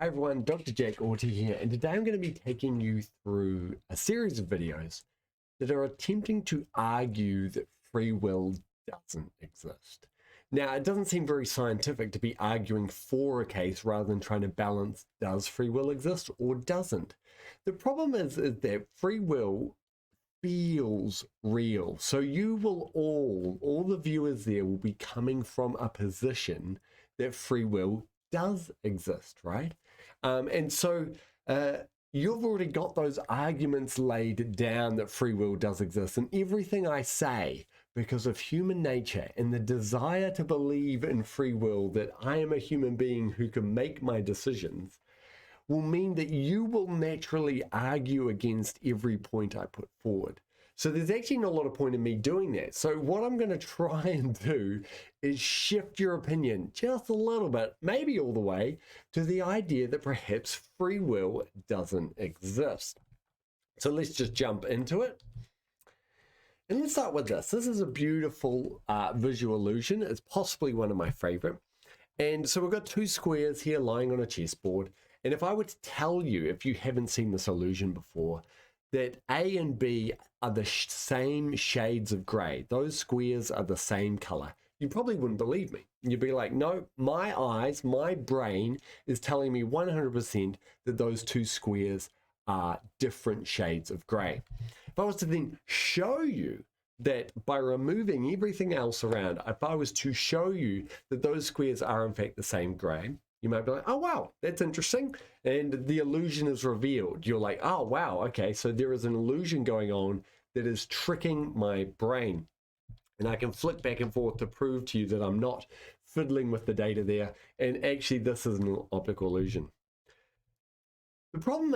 Hi everyone, Dr. Jack Orty here, and today I'm going to be taking you through a series of videos that are attempting to argue that free will doesn't exist. Now, it doesn't seem very scientific to be arguing for a case rather than trying to balance does free will exist or doesn't. The problem is that free will feels real. So you will all the viewers there will be coming from a position that free will does exist, right? And so you've already got those arguments laid down that free will does exist. And everything I say, because of human nature and the desire to believe in free will, that I am a human being who can make my decisions, will mean that you will naturally argue against every point I put forward. So there's actually not a lot of point in me doing that. So what I'm going to try and do is shift your opinion just a little bit, maybe all the way, to the idea that perhaps free will doesn't exist. So let's just jump into it. And let's start with this. This is a beautiful visual illusion. It's possibly one of my favorite. And so we've got two squares here lying on a chessboard. And if I were to tell you, if you haven't seen this illusion before, that A and B are the same shades of gray, those squares are the same color, you probably wouldn't believe me. You'd be like, no, my eyes, my brain is telling me 100% that those two squares are different shades of gray. If I was to then show you that by removing everything else around, if I was to show you that those squares are in fact the same gray, you might be like, oh, wow, that's interesting. And the illusion is revealed. You're like, oh, wow, okay, so there is an illusion going on that is tricking my brain. And I can flick back and forth to prove to you that I'm not fiddling with the data there. And actually, this is an optical illusion. The problem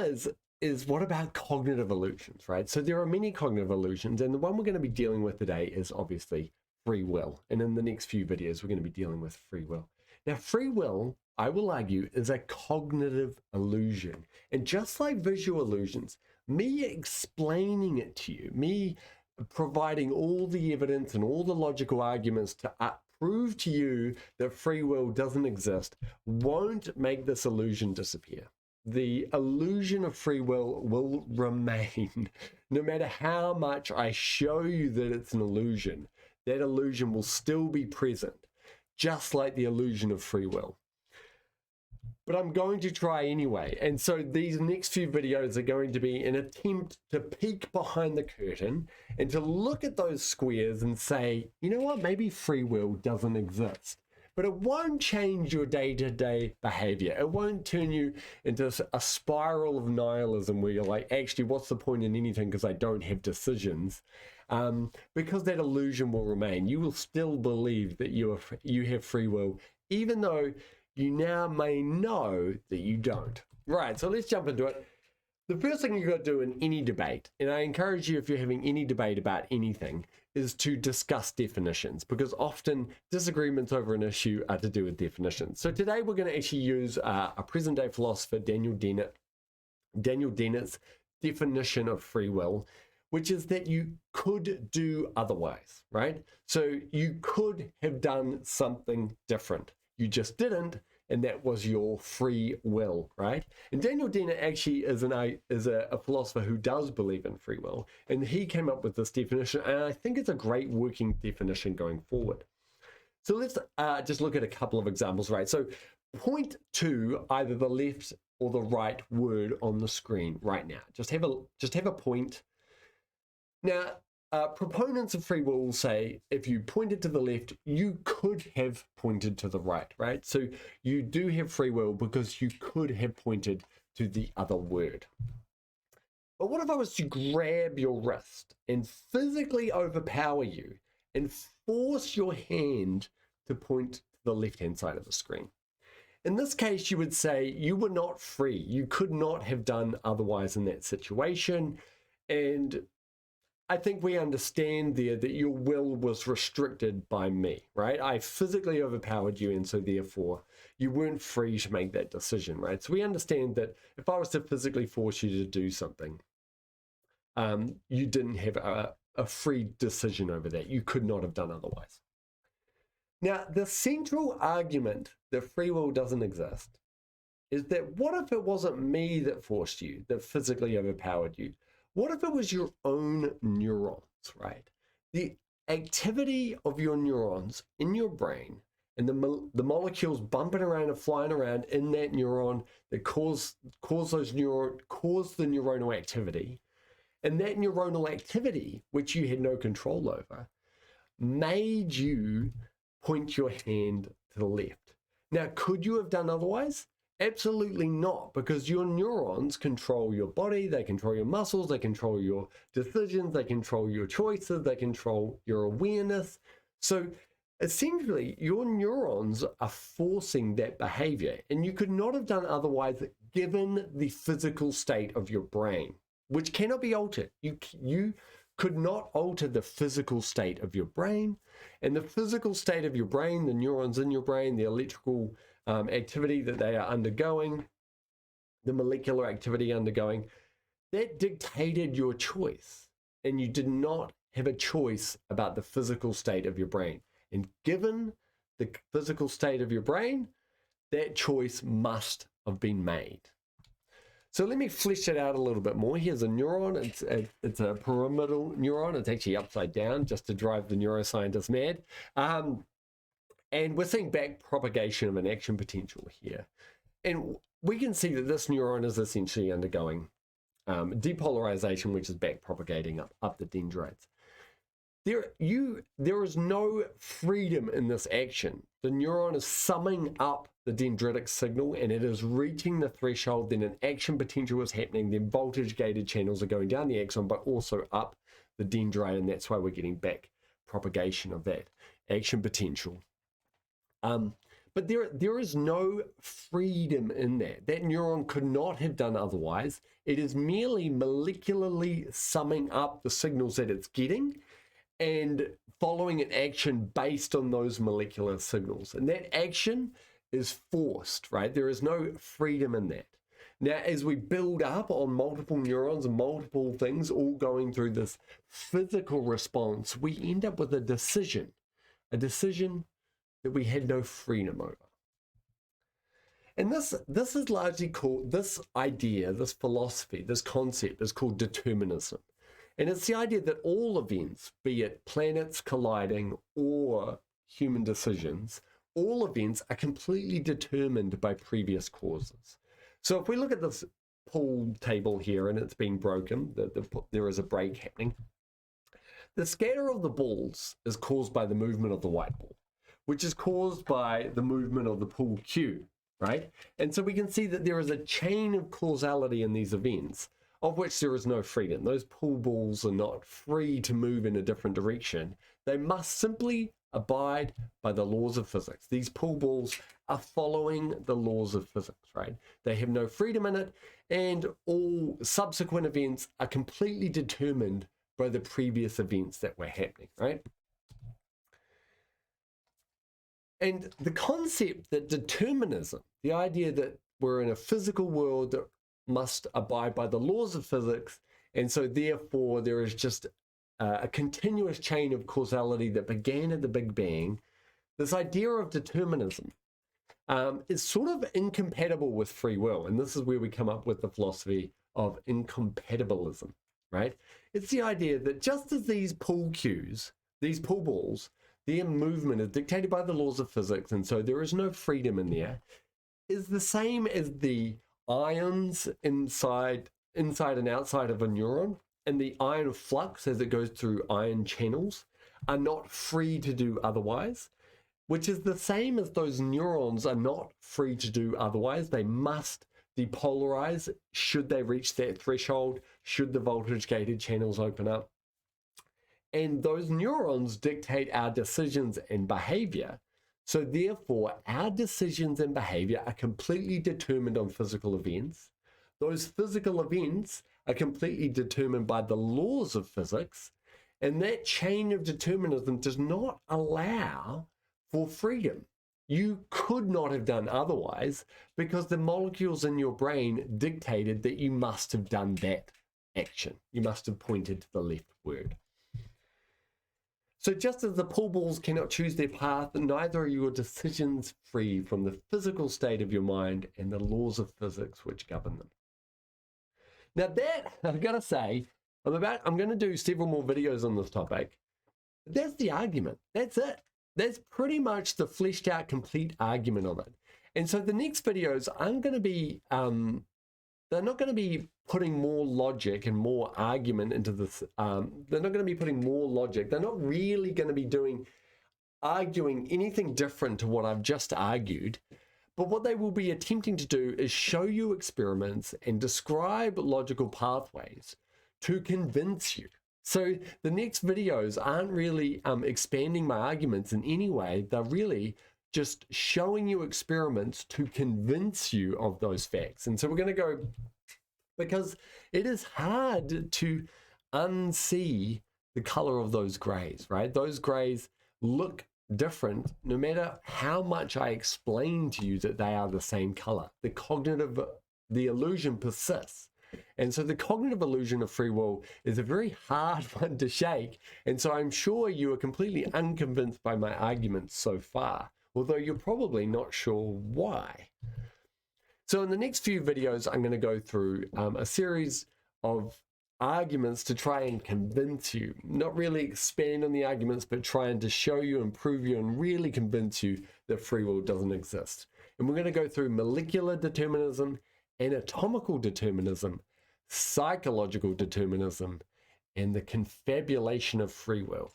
is what about cognitive illusions, right? So there are many cognitive illusions, and the one we're going to be dealing with today is obviously free will. And in the next few videos, we're going to be dealing with free will. Now, free will, I will argue, is a cognitive illusion. And just like visual illusions, me explaining it to you, me providing all the evidence and all the logical arguments to prove to you that free will doesn't exist, won't make this illusion disappear. The illusion of free will remain. No matter how much I show you that it's an illusion, that illusion will still be present, just like the illusion of free will. But I'm going to try anyway. And so these next few videos are going to be an attempt to peek behind the curtain and to look at those squares and say, you know what, maybe free will doesn't exist. But it won't change your day-to-day behavior. It won't turn you into a spiral of nihilism where you're like, actually, what's the point in anything because I don't have decisions? Because that illusion will remain. You will still believe that you have free will, even though you now may know that you don't. Right, so let's jump into it. The first thing you've got to do in any debate, and I encourage you if you're having any debate about anything, is to discuss definitions, because often disagreements over an issue are to do with definitions. So today we're going to actually use a present-day philosopher, Daniel Dennett's definition of free will, which is that you could do otherwise, right? So you could have done something different. You just didn't, and that was your free will, right? And Daniel Dennett actually is a philosopher who does believe in free will, and he came up with this definition, and I think it's a great working definition going forward. So let's just look at a couple of examples, right? So point to either the left or the right word on the screen right now. Just have a point. Now, proponents of free will say if you pointed to the left, you could have pointed to the right, right? So you do have free will because you could have pointed to the other word. But what if I was to grab your wrist and physically overpower you and force your hand to point to the left-hand side of the screen? In this case, you would say you were not free. You could not have done otherwise in that situation. And I think we understand there that your will was restricted by me, right? I physically overpowered you, and so therefore you weren't free to make that decision, right? So we understand that if I was to physically force you to do something, you didn't have a free decision over that. You could not have done otherwise. Now, the central argument that free will doesn't exist is that what if it wasn't me that forced you, that physically overpowered you? What if it was your own neurons, right? The activity of your neurons in your brain and the molecules bumping around and flying around in that neuron that cause the neuronal activity. And that neuronal activity, which you had no control over, made you point your hand to the left. Now, could you have done otherwise? Absolutely not, because your neurons control your body, they control your muscles, they control your decisions, they control your choices, they control your awareness. So essentially, your neurons are forcing that behavior, and you could not have done otherwise given the physical state of your brain, which cannot be altered. You could not alter the physical state of your brain, and the physical state of your brain, the neurons in your brain, the electrical activity that they are undergoing, the molecular activity undergoing, that dictated your choice, and you did not have a choice about the physical state of your brain. And given the physical state of your brain, that choice must have been made. So let me flesh it out a little bit more. Here's a neuron. It's a pyramidal neuron. It's actually upside down just to drive the neuroscientists mad. And we're seeing back propagation of an action potential here. And we can see that this neuron is essentially undergoing depolarization, which is back propagating up the dendrites. There is no freedom in this action. The neuron is summing up the dendritic signal and it is reaching the threshold, then an action potential is happening, then voltage gated channels are going down the axon, but also up the dendrite, and that's why we're getting back propagation of that action potential. But there is no freedom in that. That neuron could not have done otherwise. It is merely molecularly summing up the signals that it's getting and following an action based on those molecular signals. And that action is forced, right? There is no freedom in that. Now, as we build up on multiple neurons and multiple things all going through this physical response, we end up with a decision that we had no freedom over. And this is largely called, this idea, this philosophy, this concept is called determinism. And it's the idea that all events, be it planets colliding or human decisions, all events are completely determined by previous causes. So if we look at this pool table here and it's been broken, there is a break happening, the scatter of the balls is caused by the movement of the white ball, which is caused by the movement of the pool cue, right? And so we can see that there is a chain of causality in these events, of which there is no freedom. Those pool balls are not free to move in a different direction. They must simply abide by the laws of physics. These pool balls are following the laws of physics, right? They have no freedom in it, and all subsequent events are completely determined by the previous events that were happening, right? And the concept that determinism, the idea that we're in a physical world that must abide by the laws of physics, and so therefore there is just a continuous chain of causality that began at the Big Bang, this idea of determinism is sort of incompatible with free will. And this is where we come up with the philosophy of incompatibilism, right? It's the idea that just as these pool cues, these pool balls, their movement is dictated by the laws of physics, and so there is no freedom in there, is the same as the ions inside and outside of a neuron, and the ion flux as it goes through ion channels are not free to do otherwise, which is the same as those neurons are not free to do otherwise. They must depolarize should they reach that threshold, should the voltage gated channels open up. And those neurons dictate our decisions and behavior. So therefore, our decisions and behavior are completely determined on physical events. Those physical events are completely determined by the laws of physics. And that chain of determinism does not allow for freedom. You could not have done otherwise because the molecules in your brain dictated that you must have done that action. You must have pointed to the left word. So just as the pool balls cannot choose their path, neither are your decisions free from the physical state of your mind and the laws of physics which govern them. Now that, I've got to say, I'm going to do several more videos on this topic. That's the argument. That's it. That's pretty much the fleshed out, complete argument of it. And so the next videos, I'm going to be, they're not going to be putting more logic and more argument into this. They're not going to be putting more logic. They're not really going to be arguing anything different to what I've just argued. But what they will be attempting to do is show you experiments and describe logical pathways to convince you. So the next videos aren't really expanding my arguments in any way. They're really just showing you experiments to convince you of those facts. And so we're going to go, because it is hard to unsee the color of those grays, right? Those grays look different no matter how much I explain to you that they are the same color. The illusion persists. And so the cognitive illusion of free will is a very hard one to shake. And so I'm sure you are completely unconvinced by my arguments so far, although you're probably not sure why. So in the next few videos, I'm going to go through a series of arguments to try and convince you, not really expand on the arguments, but trying to show you and prove you and really convince you that free will doesn't exist. And we're going to go through molecular determinism, anatomical determinism, psychological determinism, and the confabulation of free will.